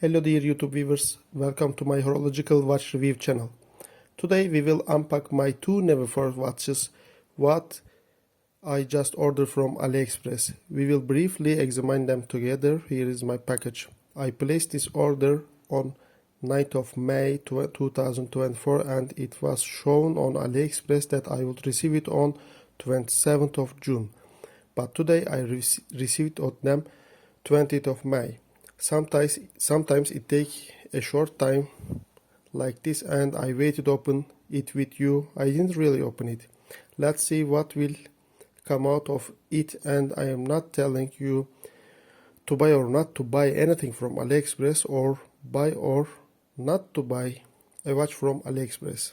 Hello dear YouTube viewers, welcome to my Horological Watch Review Channel. Today we will unpack my two Naviforce watches what I just ordered from AliExpress. We will briefly examine them together. Here is my package. I placed this order on 9th of May 2024 and it was shown on AliExpress that I would receive it on 27th of June. But today I received on them 20th of May. Sometimes it takes a short time like this and I waited to open it with you. I didn't really open it. Let's see what will come out of it, and I am not telling you to buy or not to buy anything from AliExpress or buy or not to buy a watch from AliExpress.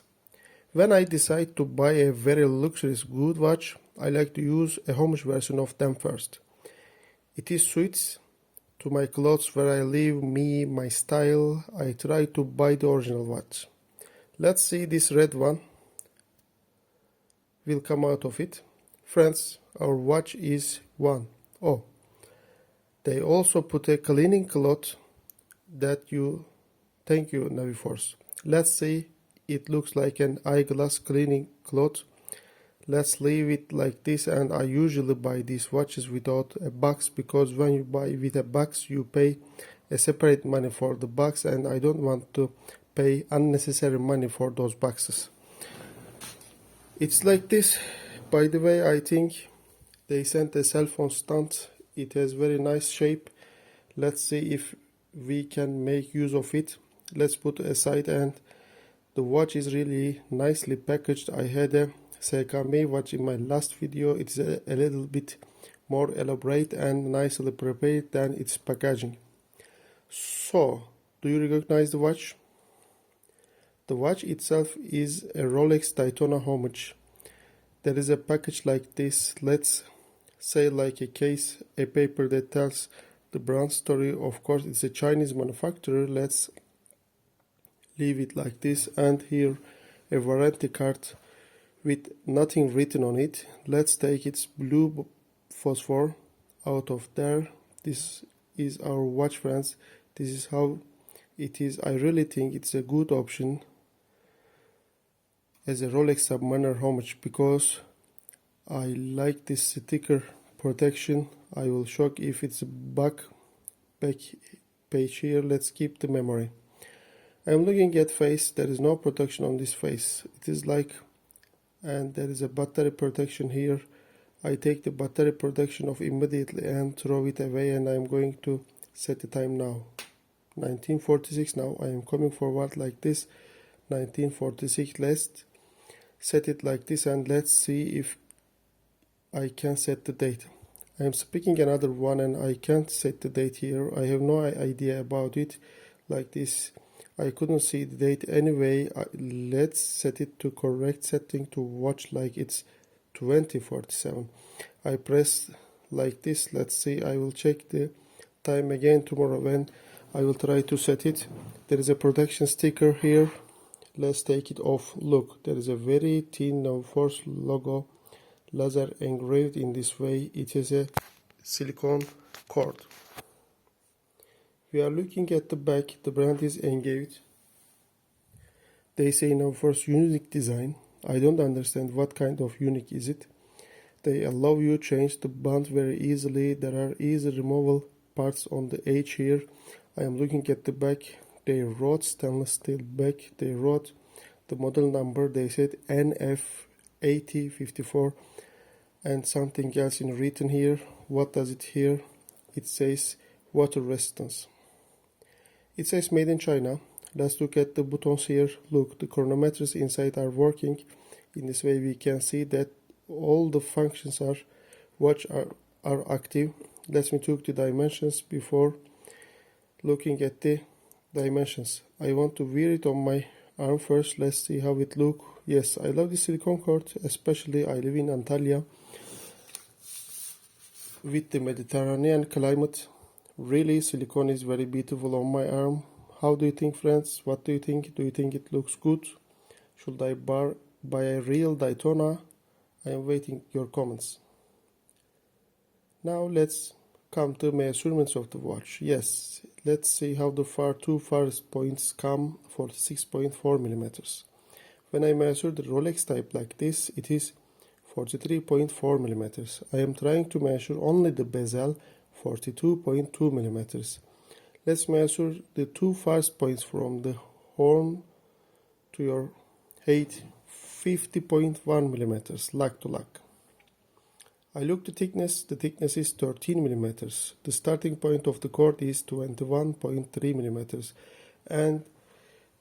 When I decide to buy a very luxurious good watch, I like to use a homage version of them first. It is suits to my clothes where I live, my style. I try to buy the original watch. Let's see, this red one will come out of it. Friends, our watch is one. Oh, they also put a cleaning cloth that you, thank you Naviforce. Let's see, it looks like an eyeglass cleaning cloth. Let's leave it like this, and I usually buy these watches without a box because when you buy with a box you pay a separate money for the box, and I don't want to pay unnecessary money for those boxes. It's like this. By the way, I think they sent a cell phone stand. It has very nice shape. Let's see if we can make use of it. Let's put it aside, and the watch is really nicely packaged. I had a Seikame watch in my last video. It's a little bit more elaborate and nicely prepared than its packaging. So, do you recognize the watch? The watch itself is a Rolex Daytona homage. There is a package like this, let's say like a case, a paper that tells the brand story. Of course it's a Chinese manufacturer. Let's leave it like this, and here a warranty card with nothing written on it. Let's take its blue phosphor out of there. This is our watch, friends. This is how it is. I really think it's a good option as a Rolex Submariner homage because I like this sticker protection. I will show if it's back page here. Let's keep the memory. I'm looking at face. There is no protection on this face. It is like, and there is a battery protection here. I take the battery protection off immediately and throw it away, and I'm going to set the time now. 1946 now. I am coming forward like this. 1946. Let's set it like this, and let's see if I can set the date. I am speaking another one and I can't set the date here. I have no idea about it. Like this, I couldn't see the date anyway. Let's set it to correct setting to watch like it's 2047. I press like this. Let's see, I will check the time again tomorrow when I will try to set it. There is a protection sticker here. Let's take it off. Look, there is a very thin Naviforce logo laser engraved in this way. It is a silicone cord. We are looking at the back. The brand is engaged. They say Naviforce unique design. I don't understand what kind of unique is it. They allow you to change the band very easily. There are easy removable parts on the edge here. I am looking at the back. They wrote stainless steel back. They wrote the model number. They said NF8054 and something else in written here. What does it here? It says water resistance. It says made in China. Let's look at the buttons here. Look, the chronometers inside are working. In this way we can see that all the functions are active. Let me check the dimensions before looking at the dimensions. I want to wear it on my arm first. Let's see how it look. Yes, I love the silicone cord, especially I live in Antalya with the Mediterranean climate. Really, silicone is very beautiful on my arm. How do you think, friends? What do you think? Do you think it looks good? Should I buy a real Daytona? I am waiting your comments. Now let's come to measurements of the watch. Yes, let's see how the two farthest points come. 46.4 millimeters. When I measure the Rolex type like this, it is 43.4 millimeters. I am trying to measure only the bezel, 42.2 millimeters. Let's measure the two farthest points from the horn to your height, 50.1 millimeters, lug to lug. I look the thickness is 13 millimeters. The starting point of the cord is 21.3 millimeters and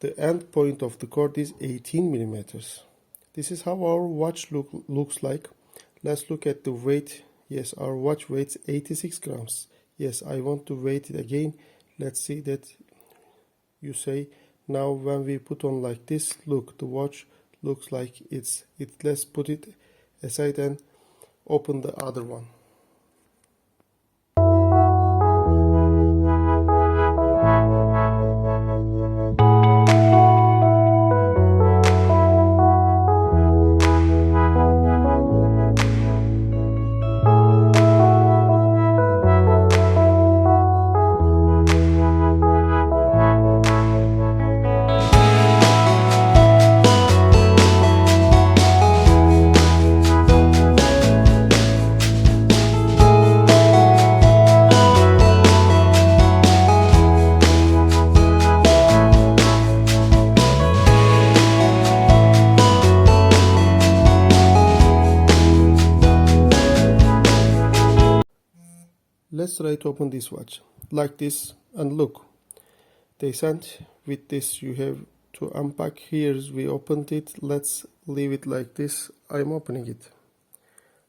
the end point of the cord is 18 millimeters. This is how our watch looks like. Let's look at the weight. Yes, our watch weighs 86 grams. Yes, I want to weigh it again. Let's see that you say. Now when we put on like this, look, the watch looks like it's. Let's put it aside and open the other one. Let's try to open this watch like this and look. They sent with this, you have to unpack. Here we opened it. Let's leave it like this. I'm opening it.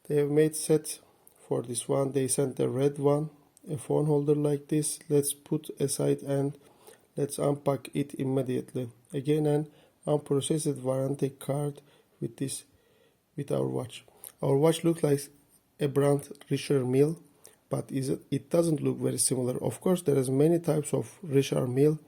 They have made set for this one. They sent a red one, a phone holder like this. Let's put aside and let's unpack it immediately. Again, an unprocessed warranty card with our watch. Our watch looks like a brand Ricahrd Mille, but it doesn't look very similar. Of course, there is many types of Ricahrd Mille.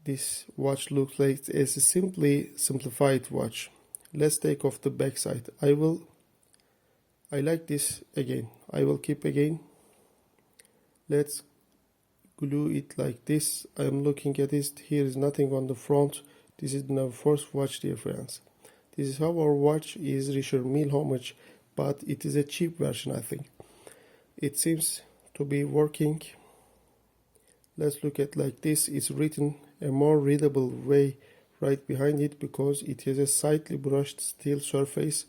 This watch looks like a simplified watch. Let's take off the back side. I like this again. I will keep again. Let's glue it like this. I am looking at this. Here is nothing on the front. This is the Naviforce watch, dear friends. This is how our watch is, Ricahrd Mille homage, but it is a cheap version, I think. It seems to be working. Let's look at like this. It's written a more readable way right behind it because it has a slightly brushed steel surface.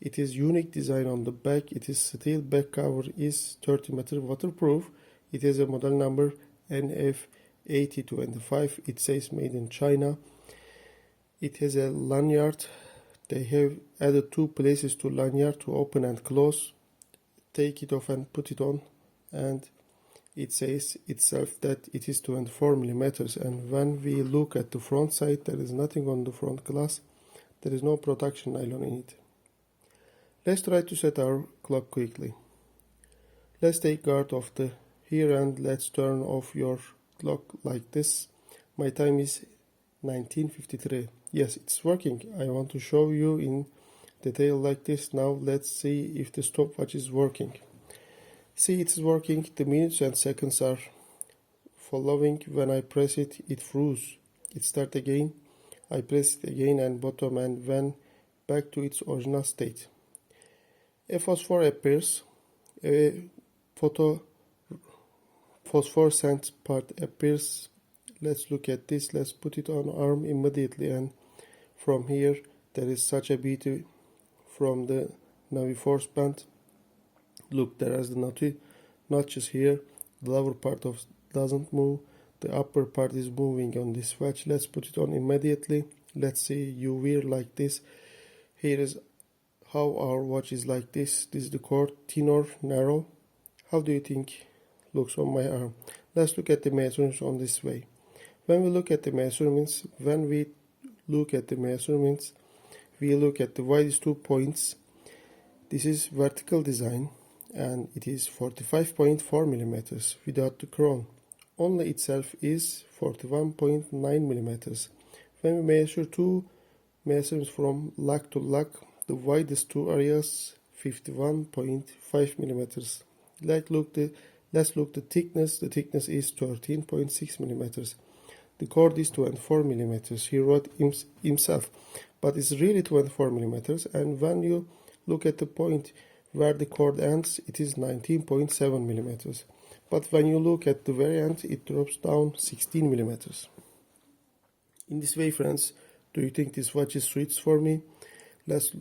It is unique design on the back. It is steel back cover is 30 meter waterproof. It has a model number NF8025. It says made in China. It has a lanyard. They have added two places to lanyard to open and close. Take it off and put it on, and it says itself that it is 24 millimeters. And when we look at the front side, there is nothing on the front glass. There is no protection nylon in it. Let's try to set our clock quickly. Let's take guard off the here and let's turn off your clock like this. My time is 19:53. Yes, it's working. I want to show you in detail like this. Now let's see if the stopwatch is working. See, it's working. The minutes and seconds are following. When I press it, it froze. It started again. I press it again and bottom and went back to its original state. A phosphor appears. A phosphorescent part appears. Let's look at this. Let's put it on arm immediately, and from here there is such a beauty from the Naviforce band. Look, there is the notches here. The lower part doesn't move. The upper part is moving on this watch. Let's put it on immediately. Let's see you wear like this. Here is how our watch is like this. This is the cord, thin or narrow. How do you think looks on my arm? Let's look at the measurements on this way. When we look at the measurements, we look at the widest 2 points. This is vertical design and it is 45.4 millimeters without the crown. Only itself is 41.9 millimeters. When we measure two measurements from lug to lug, the widest two areas 51.5 millimeters. Let's look the thickness. The thickness is 13.6 millimeters. The cord is 24 millimeters. He wrote himself, but it's really 24 millimeters. And when you look at the point where the cord ends, it is 19.7 millimeters. But when you look at the very end, it drops down 16 millimeters. In this way, friends, do you think this watch is suits for me? Let's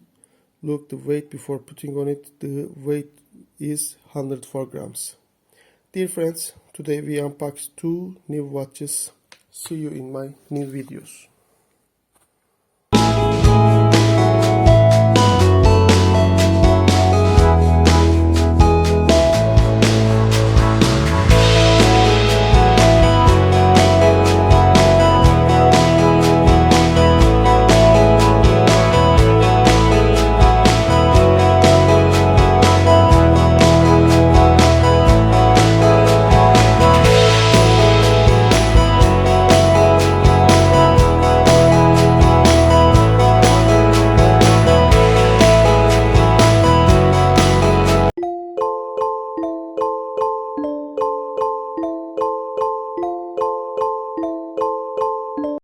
look the weight before putting on it. The weight is 104 grams. Dear friends, today we unboxed 2 new watches. See you in my new videos.